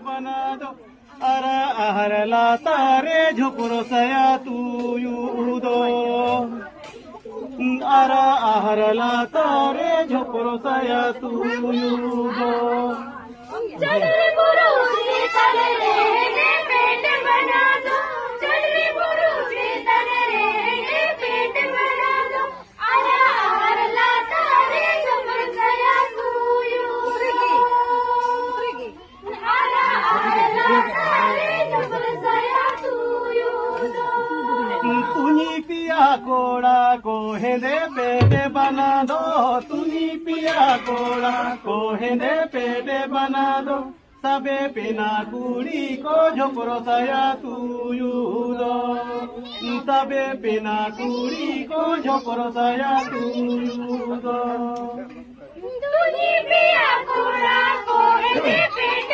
बना दो अरे आहरला तारे झोपरो सया तू दो अरे आहरला तारे झोपरो सया तू दो चल रे बुरु रे तले रे पेट बना दो चल रे बुरु रे तले रे पेट बना दो अरे आहरला तारे झोपरो सया तू दो अरे आहरला तारे झोपरो सया तू दो तुनी पिया कोड़ा को हेदे पेटे बना दो तुनी पिया कोड़ा को हेदे पेटे बना दो सबे पिना कुड़ी को झोपरो सया तू दो सबे पिना कुड़ी को झोपरो सया तू दो तुनी पिया कोड़ा को हेदे पेट